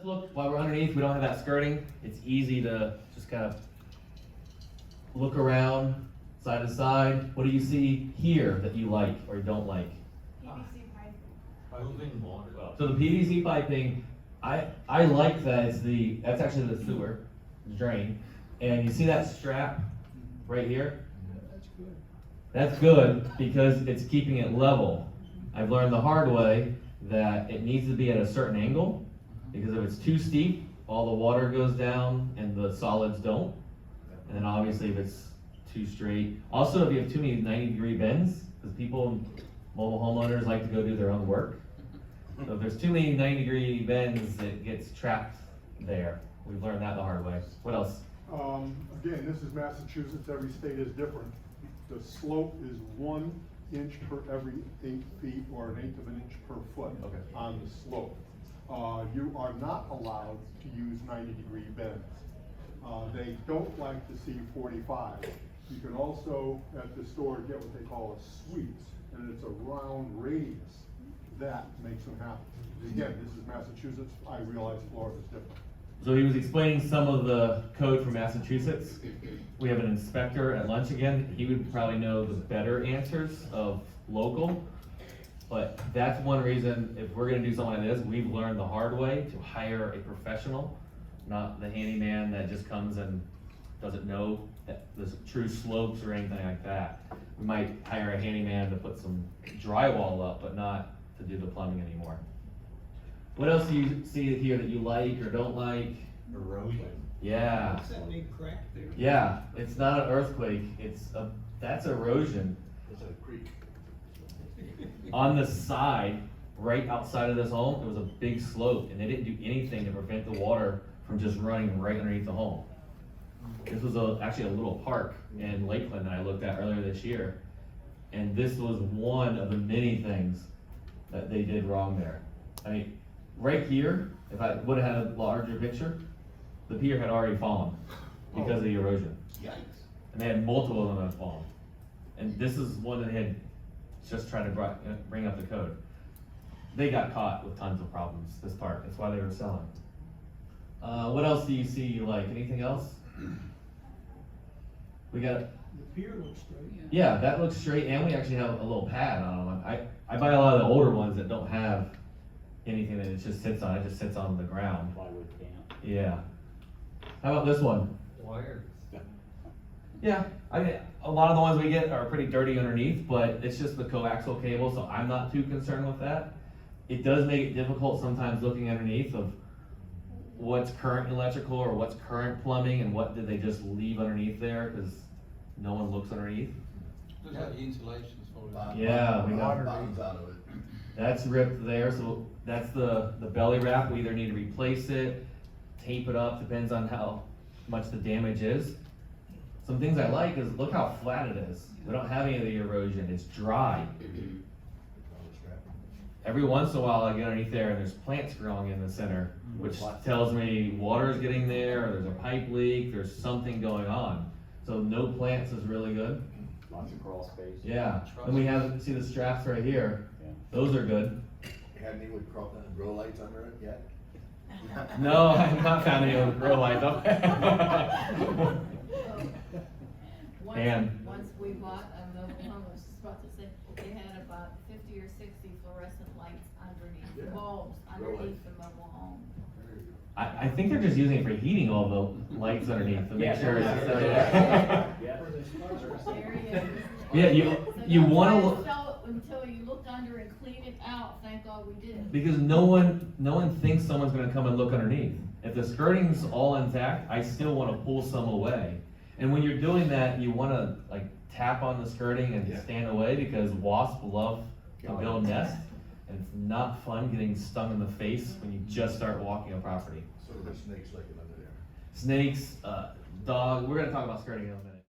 let's look, while we're underneath, we don't have that skirting. It's easy to just kind of look around, side to side. What do you see here that you like or don't like? PVC pipe. Moving water. So the PVC piping, I like that that's actually the sewer drain. And you see that strap right here? That's good. That's good because it's keeping it level. I've learned the hard way that it needs to be at a certain angle, because if it's too steep, all the water goes down and the solids don't. And then obviously if it's too straight. Also, if you have too many 90-degree bends, because people, mobile homeowners like to go do their own work. So if there's too many 90-degree bends, it gets trapped there. We've learned that the hard way. What else? Again, this is Massachusetts, every state is different. The slope is 1 inch per every 8 feet, or 1/8 of an inch per foot Okay. on the slope. You are not allowed to use 90-degree bends. They don't like to see 45. You can also, at the store, get what they call a sweep, and it's a round radius. That makes them happy. Again, this is Massachusetts, I realize Florida's different. So he was explaining some of the code from Massachusetts. We have an inspector at lunch again. He would probably know the better answers of local. But that's one reason, if we're gonna do something like this, we've learned the hard way to hire a professional, not the handyman that just comes and doesn't know the true slopes or anything like that. We might hire a handyman to put some drywall up, but not to do the plumbing anymore. What else do you see here that you like or don't like? Erosion. Yeah. What's that big crack there? Yeah, it's not an earthquake, that's erosion. It's a creek. On the side, right outside of this home, there was a big slope, and they didn't do anything to prevent the water from just running right underneath the home. This was actually a little park in Lakeland that I looked at earlier this year, and this was one of the many things that they did wrong there. I mean, right here, if I would have had a larger picture, the pier had already fallen because of the erosion. Yikes. And they had multiple of them that fallen. And this is one that they had just tried to bring up the code. They got caught with tons of problems, this part. That's why they were selling. What else do you see you like? Anything else? We got, The pier looks straight. yeah, that looks straight, and we actually have a little pad on them. I buy a lot of the older ones that don't have anything that it just sits on. It just sits on the ground. Plywood camp. Yeah. How about this one? Wire. Yeah, I mean, a lot of the ones we get are pretty dirty underneath, but it's just the coaxial cable, so I'm not too concerned with that. It does make it difficult sometimes looking underneath of what's current electrical or what's current plumbing and what did they just leave underneath there, because no one looks underneath. There's like insulations for it. Yeah, we got, Bottoms out of it. that's ripped there, so that's the belly wrap. We either need to replace it, tape it up, depends on how much the damage is. Some things I like is look how flat it is. We don't have any of the erosion, it's dry. Every once in a while I get underneath there and there's plants growing in the center, which tells me water is getting there, or there's a pipe leak, there's something going on. So no plants is really good. Lots of crawl space. Yeah, and we have, see the straps right here, Yeah. those are good. You had any with grow lights under it yet? No, I've not found any of the grow lights up there. And- Once we bought a mobile home, I was just about to say, they had about 50 or 60 fluorescent lights underneath, Yeah. bulbs Grow underneath the mobile home. I think they're just using it for heating all the lights underneath to make Yeah. sure it's. Yeah. Where they start. There he is. Yeah, you So wanna don't look, try to sell it until you looked under and cleaned it out, thank God we did. because no one thinks someone's gonna come and look underneath. If the skirting's all intact, I still wanna pull some away. And when you're doing that, you wanna like tap on the skirting and Yeah. stand away, because wasps love to build nests. And it's not fun getting stung in the face when you just start walking a property. So the snakes like it under there. Snakes, dog, we're gonna talk about skirting in a minute.